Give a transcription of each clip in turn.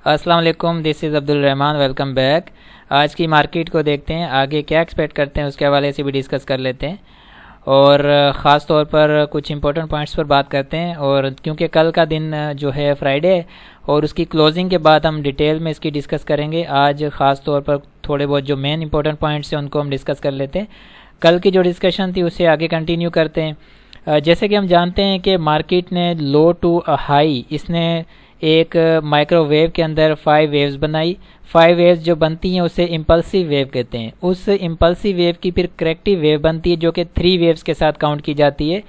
السلام علیکم، دس از Abdul Rahman, welcome back. آج کی مارکیٹ کو دیکھتے ہیں، آگے کیا ایکسپیکٹ کرتے ہیں اس کے حوالے سے بھی ڈسکس کر لیتے ہیں، اور خاص طور پر کچھ امپورٹنٹ پوائنٹس پر بات کرتے ہیں۔ اور کیونکہ کل کا دن جو ہے فرائیڈے، اور اس کی کلوزنگ کے بعد ہم ڈیٹیل میں اس کی ڈسکس کریں گے۔ آج خاص طور پر تھوڑے بہت جو مین امپورٹنٹ پوائنٹس ہیں ان کو ہم ڈسکس کر لیتے ہیں۔ کل کی جو ڈسکشن تھی اسے آگے کنٹینیو کرتے ہیں۔ جیسے کہ ہم جانتے ہیں کہ مارکیٹ نے لو ٹو ہائی، اس نے ایک مائکرو ویو کے اندر 5 ویوز بنائی۔ 5 ویوز جو بنتی ہیں اسے امپلسو ویو کہتے ہیں۔ اس امپلسو ویو کی پھر کریکٹیو ویو بنتی ہے جو کہ 3 ویوز کے ساتھ کاؤنٹ کی جاتی ہے،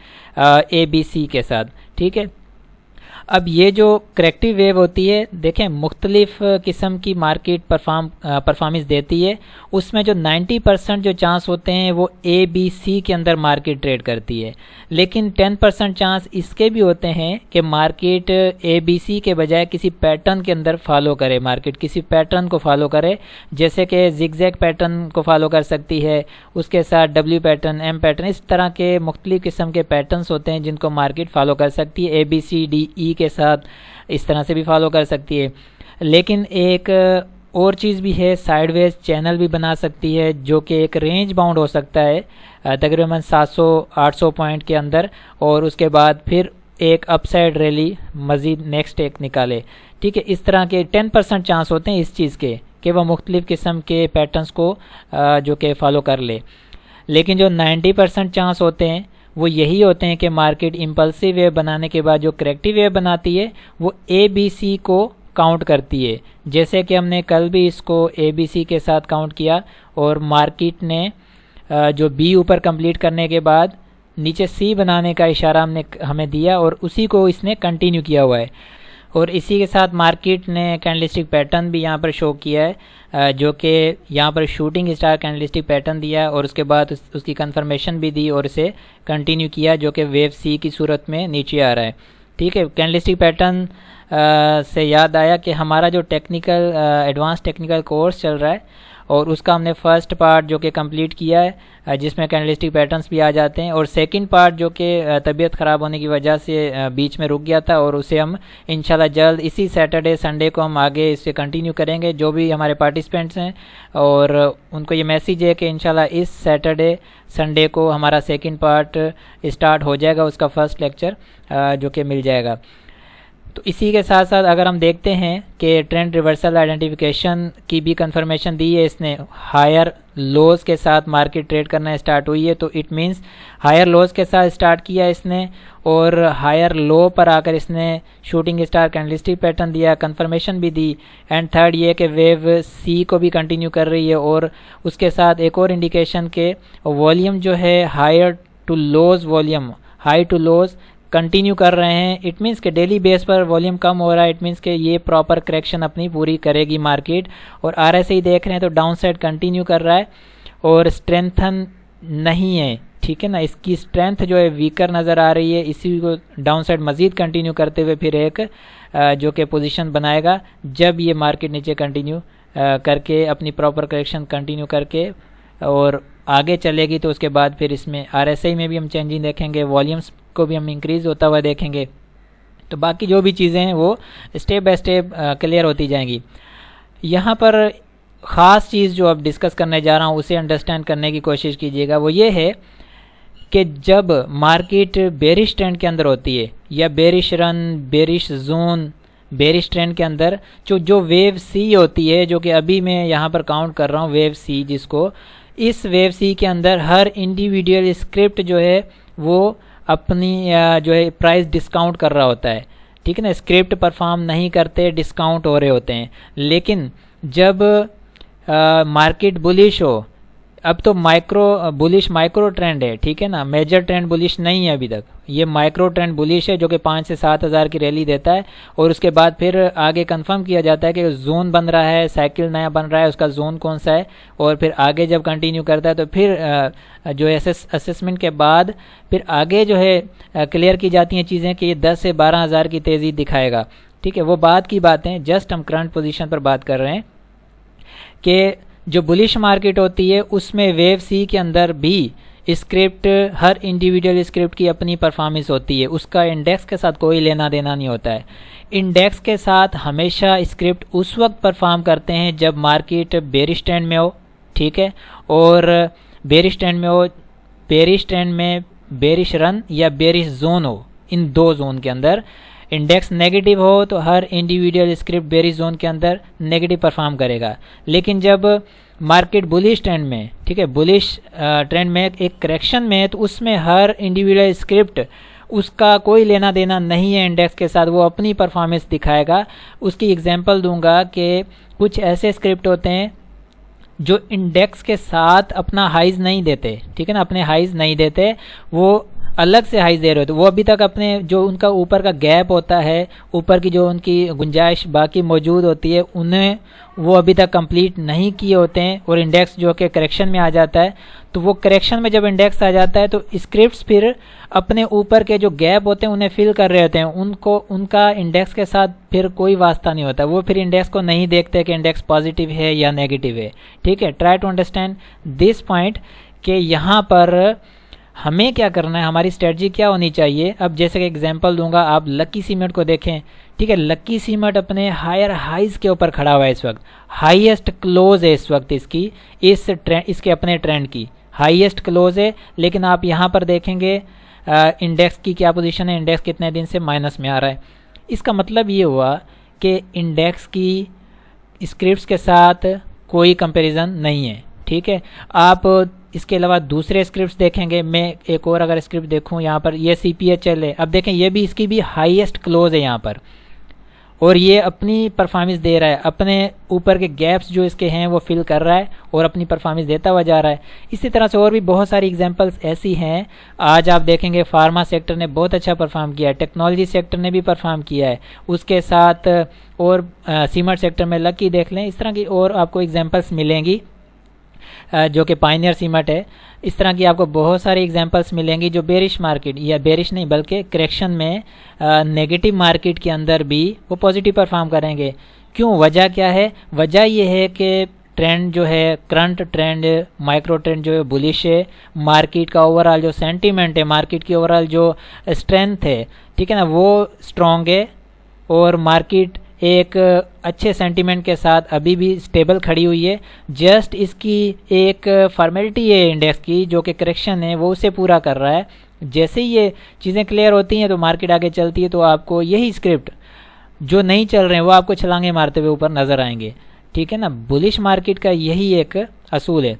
اے بی سی کے ساتھ، ٹھیک ہے۔ اب یہ جو کریکٹیو ویو ہوتی ہے، دیکھیں مختلف قسم کی مارکیٹ پرفارمنس دیتی ہے۔ اس میں جو 90% جو چانس ہوتے ہیں وہ اے بی سی کے اندر مارکیٹ ٹریڈ کرتی ہے، لیکن 10% چانس اس کے بھی ہوتے ہیں کہ مارکیٹ اے بی سی کے بجائے کسی پیٹرن کے اندر فالو کرے، مارکیٹ کسی پیٹرن کو فالو کرے، جیسے کہ زگ زیگ پیٹرن کو فالو کر سکتی ہے، اس کے ساتھ ڈبلیو پیٹرن، ایم پیٹرن، اس طرح کے مختلف قسم کے پیٹرنز ہوتے ہیں جن کو مارکیٹ فالو کر سکتی ہے۔ اے بی سی ڈی ای کے ساتھ اس طرح سے بھی فالو کر سکتی ہے۔ لیکن ایک اور چیز بھی ہے، سائیڈ ویز چینل بھی بنا سکتی ہے، جو کہ ایک رینج باؤنڈ ہو سکتا ہے تقریباً 700-800 پوائنٹ کے اندر، اور اس کے بعد پھر ایک اپ سائڈ ریلی مزید نیکسٹ ایک نکالے، ٹھیک ہے۔ اس طرح کے 10% چانس ہوتے ہیں اس چیز کے کہ وہ مختلف قسم کے پیٹرنز کو جو کہ فالو کر لے، لیکن جو 90% چانس ہوتے ہیں وہ یہی ہوتے ہیں کہ مارکیٹ امپلسو ویو بنانے کے بعد جو کریکٹیو ویو بناتی ہے وہ اے بی سی کو کاؤنٹ کرتی ہے، جیسے کہ ہم نے کل بھی اس کو اے بی سی کے ساتھ کاؤنٹ کیا، اور مارکیٹ نے جو بی اوپر کمپلیٹ کرنے کے بعد نیچے سی بنانے کا اشارہ ہمیں دیا، اور اسی کو اس نے کنٹینیو کیا ہوا ہے۔ اور اسی کے ساتھ مارکیٹ نے کینڈلسٹک پیٹرن بھی یہاں پر شو کیا ہے، جو کہ یہاں پر شوٹنگ اسٹار کینڈلسٹک پیٹرن دیا، اور اس کے بعد اس کی کنفرمیشن بھی دی اور اسے کنٹینیو کیا، جو کہ ویو سی کی صورت میں نیچے آ رہا ہے، ٹھیک ہے۔ کینڈلسٹک پیٹرن سے یاد آیا کہ ہمارا جو ٹیکنیکل ایڈوانس ٹیکنیکل کورس چل رہا ہے، اور اس کا ہم نے فرسٹ پارٹ جو کہ کمپلیٹ کیا ہے، جس میں کینڈلسٹک پیٹرنز بھی آ جاتے ہیں، اور سیکنڈ پارٹ جو کہ طبیعت خراب ہونے کی وجہ سے بیچ میں رک گیا تھا، اور اسے ہم انشاءاللہ جلد اسی سیٹرڈے سنڈے کو ہم آگے اس سے کنٹینیو کریں گے۔ جو بھی ہمارے پارٹیسپینٹس ہیں اور ان کو یہ میسیج ہے کہ انشاءاللہ اس سیٹرڈے سنڈے کو ہمارا سیکنڈ پارٹ اسٹارٹ ہو جائے گا، اس کا فرسٹ لیکچر جو کہ مل جائے گا۔ تو اسی کے ساتھ ساتھ اگر ہم دیکھتے ہیں کہ ٹرینڈ ریورسل آئیڈینٹیفیکیشن کی بھی کنفرمیشن دی ہے اس نے، ہائر لوز کے ساتھ مارکیٹ ٹریڈ کرنا اسٹارٹ ہوئی ہے، تو اٹ مینس ہائر لوز کے ساتھ اسٹارٹ کیا اس نے، اور ہائر لو پر آ کر اس نے شوٹنگ اسٹار کینڈلسٹک پیٹرن دیا، کنفرمیشن بھی دی، اینڈ تھرڈ یہ کہ ویو سی کو بھی کنٹینیو کر رہی ہے، اور اس کے ساتھ ایک اور انڈیکیشن کہ والیوم جو ہے higher to lows volume, high to lows continue کر رہے ہیں۔ اٹ مینس کہ ڈیلی بیس پر والیوم کم ہو رہا ہے، اٹ مینس کہ یہ پراپر کریکشن اپنی پوری کرے گی مارکیٹ، اور آر ایس آئی دیکھ رہے ہیں تو ڈاؤن سائڈ کنٹینیو کر رہا ہے اور اسٹرینتھن نہیں ہے، ٹھیک ہے نا۔ اس کی اسٹرینتھ جو ہے ویکر نظر آ رہی ہے، اسی کو ڈاؤن سائڈ مزید کنٹینیو کرتے ہوئے پھر ایک جو کہ پوزیشن بنائے گا جب یہ مارکیٹ نیچے کنٹینیو کر کے اپنی پراپر کریکشن کنٹینیو کر کے اور آگے چلے گی، تو اس کے بعد پھر اس میں آر ایس آئی میں بھی ہم چینجنگ دیکھیں گے، والیومس کو بھی ہم انکریز ہوتا ہوا دیکھیں گے، تو باقی جو بھی چیزیں ہیں وہ اسٹیپ بائی اسٹیپ کلیئر ہوتی جائیں گی۔ یہاں پر خاص چیز جو اب ڈسکس کرنے جا رہا ہوں اسے انڈرسٹینڈ کرنے کی کوشش کیجیے گا، وہ یہ ہے کہ جب مارکیٹ بیرش ٹرینڈ کے اندر ہوتی ہے، یا بیرش رن، بیرش زون، بیرش ٹرینڈ کے اندر جو ویو سی ہوتی ہے، جو کہ ابھی میں یہاں پر کاؤنٹ کر رہا ہوں ویو سی، جس کو اس ویو سی کے اندر ہر انڈیویڈیول اسکرپٹ جو ہے وہ اپنی جو ہے پرائز ڈسکاؤنٹ کر رہا ہوتا ہے، ٹھیک ہے نا۔ اسکرپٹ پرفارم نہیں کرتے، ڈسکاؤنٹ ہو رہے ہوتے ہیں، لیکن جب مارکیٹ بلش ہو، اب تو مائکرو ٹرینڈ ہے، ٹھیک ہے نا، میجر ٹرینڈ بلش نہیں ہے ابھی تک، یہ مائکرو ٹرینڈ بلش ہے جو کہ 5 سے 7 ہزار کی ریلی دیتا ہے، اور اس کے بعد پھر آگے کنفرم کیا جاتا ہے کہ زون بن رہا ہے، سائیکل نیا بن رہا ہے، اس کا زون کون سا ہے، اور پھر آگے جب کنٹینیو کرتا ہے تو پھر جو ہے اسسمنٹ کے بعد پھر آگے جو ہے کلیئر کی جاتی ہیں چیزیں کہ یہ 10 سے 12 ہزار کی تیزی دکھائے گا، ٹھیک ہے۔ وہ بعد کی باتیں، جسٹ ہم کرنٹ پوزیشن پر بات کر رہے ہیں کہ جو بلش مارکیٹ ہوتی ہے اس میں ویو سی کے اندر بھی اسکرپٹ ہر انڈیویجول اسکرپٹ کی اپنی پرفارمنس ہوتی ہے، اس کا انڈیکس کے ساتھ کوئی لینا دینا نہیں ہوتا ہے۔ انڈیکس کے ساتھ ہمیشہ اسکرپٹ اس وقت پرفارم کرتے ہیں جب مارکیٹ بیئرش ٹرینڈ میں ہو، ٹھیک ہے، اور بیئرش ٹرینڈ میں ہو، بیئرش ٹرینڈ میں بیئرش رن یا بیئرش زون ہو، ان دو زون کے اندر انڈیکس نیگیٹو ہو تو ہر انڈیویجول اسکرپٹ بیئرش زون کے اندر نیگیٹو پرفارم کرے گا۔ لیکن جب مارکیٹ بلش ٹرینڈ میں، ٹھیک ہے، بلش ٹرینڈ میں ایک کریکشن میں، تو اس میں ہر انڈیویجول اسکرپٹ اس کا کوئی لینا دینا نہیں ہے انڈیکس کے ساتھ، وہ اپنی پرفارمنس دکھائے گا۔ اس کی اگزامپل دوں گا کہ کچھ ایسے اسکرپٹ ہوتے ہیں جو انڈیکس کے ساتھ اپنا ہائیز نہیں دیتے، ٹھیک ہے نا، اپنے ہائیز نہیں دیتے، وہ الگ سے ہائیز دے رہے ہوتے، وہ ابھی تک اپنے جو ان کا اوپر کا گیپ ہوتا ہے، اوپر کی جو ان کی گنجائش باقی موجود ہوتی ہے، انہیں وہ ابھی تک کمپلیٹ نہیں کیے ہوتے ہیں، اور انڈیکس جو کہ کریکشن میں آ جاتا ہے، تو وہ کریکشن میں جب انڈیکس آ جاتا ہے تو اسکرپٹس پھر اپنے اوپر کے جو گیپ ہوتے ہیں انہیں فل کر رہے ہوتے ہیں، ان کا انڈیکس کے ساتھ پھر کوئی واسطہ نہیں ہوتا، وہ پھر انڈیکس کو نہیں دیکھتے کہ انڈیکس پازیٹیو ہے یا نیگیٹو ہے، ٹھیک ہے۔ Try to understand this point کہ یہاں پر ہمیں کیا کرنا ہے، ہماری اسٹریٹجی کیا ہونی چاہیے۔ اب جیسے کہ ایگزامپل دوں گا، آپ لکی سیمنٹ کو دیکھیں، ٹھیک ہے، لکی سیمنٹ اپنے ہائر ہائیز کے اوپر کھڑا ہوا ہے اس وقت، ہائیسٹ کلوز ہے اس وقت اس کے اپنے ٹرینڈ کی ہائیسٹ کلوز ہے، لیکن آپ یہاں پر دیکھیں گے انڈیکس کی کیا پوزیشن ہے، انڈیکس کتنے دن سے مائنس میں آ رہا ہے۔ اس کا مطلب یہ ہوا کہ انڈیکس کی اسکرپٹس کے ساتھ کوئی کمپیریزن نہیں ہے، ٹھیک ہے۔ آپ اس کے علاوہ دوسرے اسکرپٹس دیکھیں گے، میں ایک اور اگر اسکرپٹ دیکھوں یہاں پر، یہ سی پی ایچ ایل ہے، اب دیکھیں یہ بھی اس کی بھی ہائیسٹ کلوز ہے یہاں پر، اور یہ اپنی پرفارمنس دے رہا ہے، اپنے اوپر کے گیپس جو اس کے ہیں وہ فل کر رہا ہے اور اپنی پرفارمنس دیتا ہوا جا رہا ہے۔ اسی طرح سے اور بھی بہت ساری ایگزامپلس ایسی ہیں۔ آج آپ دیکھیں گے فارما سیکٹر نے بہت اچھا پرفارم کیا ہے، ٹیکنالوجی سیکٹر نے بھی پرفارم کیا ہے، اس کے ساتھ اور سیمنٹ سیکٹر میں لکی دیکھ لیں، اس طرح کی اور آپ کو ایگزامپلس ملیں گی، جو کہ پائنیئر سیمنٹ ہے۔ اس طرح کی آپ کو بہت ساری ایگزامپلس ملیں گی جو بیرش مارکیٹ یا بیرش نہیں بلکہ کریکشن میں نیگیٹو مارکیٹ کے اندر بھی وہ پازیٹیو پرفارم کریں گے۔ کیوں؟ وجہ کیا ہے؟ وجہ یہ ہے کہ ٹرینڈ جو ہے، کرنٹ ٹرینڈ، مائکرو ٹرینڈ جو ہے بلش ہے، مارکیٹ کا اوور آل جو سینٹیمنٹ ہے، مارکیٹ کی اوور آل جو اسٹرینتھ ہے، ٹھیک ہے نا، وہ اسٹرانگ ہے، اور مارکیٹ ایک اچھے سینٹیمنٹ کے ساتھ ابھی بھی اسٹیبل کھڑی ہوئی ہے۔ جسٹ اس کی ایک فارمیلٹی ہے انڈیکس کی جو کہ کریکشن ہے، وہ اسے پورا کر رہا ہے۔ جیسے ہی یہ چیزیں کلیئر ہوتی ہیں تو مارکیٹ آگے چلتی ہے، تو آپ کو یہی اسکرپٹ جو نہیں چل رہے ہیں وہ آپ کو چھلانگیں مارتے ہوئے اوپر نظر آئیں گے، ٹھیک ہے نا۔ بلش مارکیٹ کا یہی ایک اصول ہے۔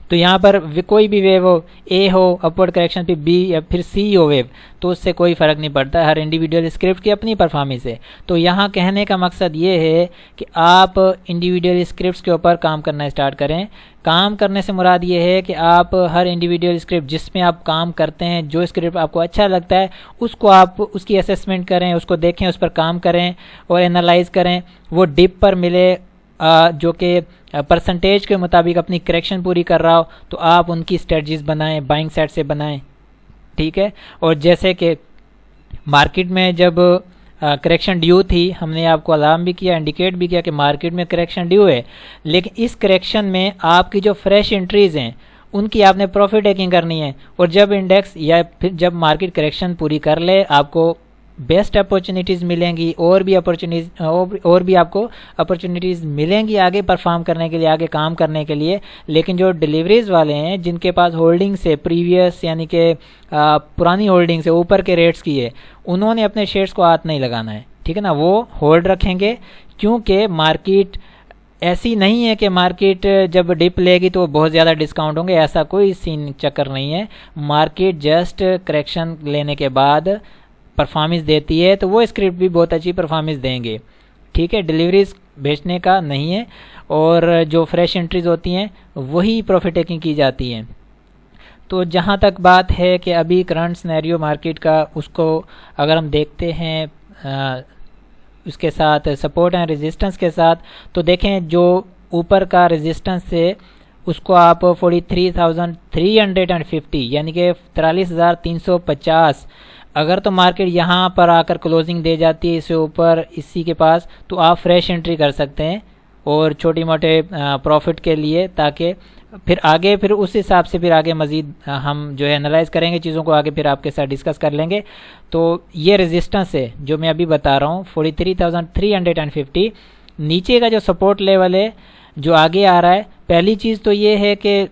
تو یہاں پر کوئی بھی ویو ہو، اے ہو اپورڈ کریکشن پہ، بی یا پھر سی ہو ویو، تو اس سے کوئی فرق نہیں پڑتا، ہر انڈیویجول اسکرپٹ کی اپنی پرفارمنس ہے۔ تو یہاں کہنے کا مقصد یہ ہے کہ آپ انڈیویجول اسکرپٹس کے اوپر کام کرنا اسٹارٹ کریں۔ کام کرنے سے مراد یہ ہے کہ آپ ہر انڈیویجول اسکرپٹ جس میں آپ کام کرتے ہیں، جو اسکرپٹ آپ کو اچھا لگتا ہے، اس کو آپ اس کی اسیسمنٹ کریں، اس کو دیکھیں، اس پر کام کریں اور انالائز کریں۔ وہ ڈپ پر ملے جو کہ پرسنٹیج کے مطابق اپنی کریکشن پوری کر رہا ہو، تو آپ ان کی اسٹریٹجیز بنائیں، بائنگ سائڈ سے بنائیں، ٹھیک ہے۔ اور جیسے کہ مارکیٹ میں جب کریکشن ڈیو تھی، ہم نے آپ کو الارم بھی کیا، انڈیکیٹ بھی کیا کہ مارکیٹ میں کریکشن ڈیو ہے، لیکن اس کریکشن میں آپ کی جو فریش انٹریز ہیں ان کی آپ نے پروفٹ ٹیکنگ کرنی ہے، اور جب انڈیکس یا پھر جب مارکیٹ کریکشن پوری کر لے، آپ کو بیسٹ اپورچونیٹیز ملیں گی، اور بھی آپ کو اپورچونیٹیز ملیں گی آگے پرفارم کرنے کے لیے، آگے کام کرنے کے لیے۔ لیکن جو ڈیلیوریز والے ہیں، جن کے پاس ہولڈنگ سے پریویس یعنی کہ پرانی ہولڈنگ سے اوپر کے ریٹس کی ہے، انہوں نے اپنے شیئرس کو ہاتھ نہیں لگانا ہے، ٹھیک ہے نا، وہ ہولڈ رکھیں گے، کیونکہ مارکیٹ ایسی نہیں ہے کہ مارکیٹ جب ڈپ لے گی تو بہت زیادہ ڈسکاؤنٹ ہوں گے، ایسا کوئی سین چکر نہیں ہے۔ مارکیٹ جسٹ کریکشن لینے کے بعد پرفارمنس دیتی ہے تو وہ اسکرپٹ بھی بہت اچھی پرفارمنس دیں گے، ٹھیک ہے۔ ڈیلیوریز بیچنے کا نہیں ہے، اور جو فریش انٹریز ہوتی ہیں وہی پروفٹ ٹیکنگ کی جاتی ہیں۔ تو جہاں تک بات ہے کہ ابھی کرنٹ سینیریو مارکیٹ کا، اس کو اگر ہم دیکھتے ہیں اس کے ساتھ سپورٹ اینڈ ریزسٹنس کے ساتھ، تو دیکھیں جو اوپر کا ریزسٹنس ہے اس کو آپ 43,350 یعنی کہ 43,350، اگر تو مارکیٹ یہاں پر آ کر کلوزنگ دے جاتی ہے اس سے اوپر اسی کے پاس، تو آپ فریش انٹری کر سکتے ہیں اور چھوٹی موٹے پروفٹ کے لیے، تاکہ پھر آگے پھر اس حساب سے پھر آگے مزید ہم جو ہے انالائز کریں گے چیزوں کو، آگے پھر آپ کے ساتھ ڈسکس کر لیں گے۔ تو یہ ریزسٹنس ہے جو میں ابھی بتا رہا ہوں 43,350، نیچے کا جو سپورٹ لیول ہے جو آگے آ رہا ہے، پہلی چیز تو یہ ہے کہ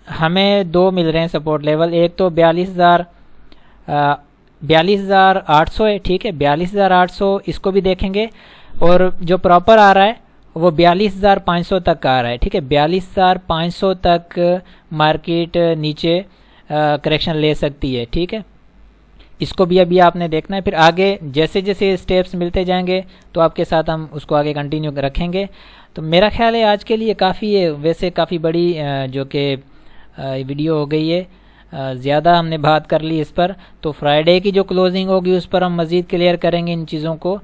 ہمیں دو مل رہے ہیں سپورٹ لیول، ایک تو 42,800 ہے، ٹھیک ہے 42,800 اس کو بھی دیکھیں گے، اور جو پراپر آ رہا ہے وہ 42,500 تک آ رہا ہے، ٹھیک ہے 42,500 تک مارکیٹ نیچے کریکشن لے سکتی ہے، ٹھیک ہے اس کو بھی ابھی آپ نے دیکھنا ہے۔ پھر آگے جیسے جیسے اسٹیپس ملتے جائیں گے تو آپ کے ساتھ ہم اس کو آگے کنٹینیو رکھیں گے۔ تو میرا خیال ہے آج کے لیے کافی ہے، ویسے کافی بڑی جو کہ ویڈیو ہو گئی ہے، زیادہ ہم نے بات کر لی اس پر، تو فرائیڈے کی جو کلوزنگ ہوگی اس پر ہم مزید کلیئر کریں گے ان چیزوں کو،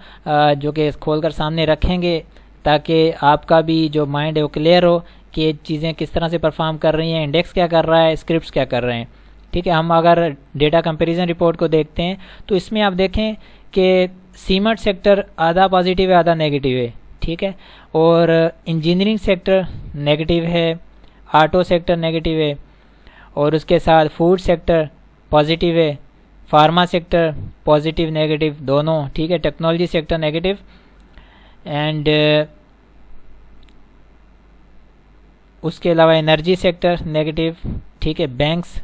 جو کہ کھول کر سامنے رکھیں گے تاکہ آپ کا بھی جو مائنڈ ہے وہ کلیئر ہو کہ چیزیں کس طرح سے پرفارم کر رہی ہیں، انڈیکس کیا کر رہا ہے، اسکرپٹس کیا کر رہے ہیں، ٹھیک ہے۔ ہم اگر ڈیٹا کمپیریزن رپورٹ کو دیکھتے ہیں تو اس میں آپ دیکھیں کہ سیمنٹ سیکٹر آدھا پازیٹیو ہے آدھا نیگیٹیو ہے، ٹھیک ہے، اور انجینئرنگ سیکٹر نیگیٹیو ہے، آٹو سیکٹر نیگیٹیو ہے، اور اس کے ساتھ فوڈ سیکٹر پازیٹیو ہے، فارما سیکٹر پازیٹیو نیگیٹیو دونوں، ٹھیک ہے، ٹیکنالوجی سیکٹر نیگیٹیو، اینڈ اس کے علاوہ انرجی سیکٹر نیگیٹیو، ٹھیک ہے، بینکس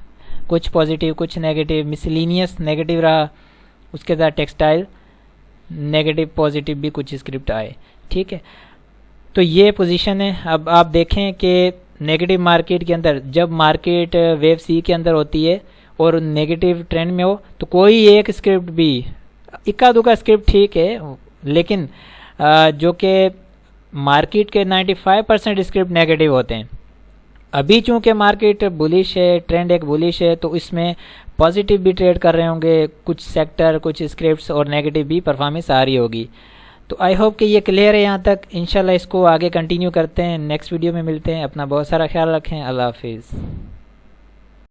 کچھ پازیٹیو کچھ نیگیٹیو، مسلینیس نیگیٹیو رہا، اس کے ساتھ ٹیکسٹائل نیگیٹیو پازیٹیو بھی کچھ اسکرپٹ آئے، ٹھیک ہے۔ تو یہ پوزیشن ہے۔ اب آپ دیکھیں کہ نیگیٹو مارکیٹ کے اندر جب مارکیٹ ویو سی کے اندر ہوتی ہے اور نیگیٹو ٹرینڈ میں ہو تو کوئی ایک اسکرپٹ بھی اکا دکا اسکرپٹ ٹھیک ہے، لیکن جو کہ مارکیٹ کے 95% اسکرپٹ نیگیٹو ہوتے ہیں۔ ابھی چونکہ مارکیٹ بولش ہے، ٹرینڈ ایک بولش ہے، تو اس میں پازیٹیو بھی ٹریڈ کر رہے ہوں گے کچھ سیکٹر کچھ اسکرپٹس، اور نیگیٹو بھی پرفارمنس آ رہی ہوگی۔ تو آئی ہوپ کہ یہ کلیئر ہے یہاں تک، انشاءاللہ اس کو آگے کنٹینیو کرتے ہیں، نیکسٹ ویڈیو میں ملتے ہیں۔ اپنا بہت سارا خیال رکھیں، اللہ حافظ۔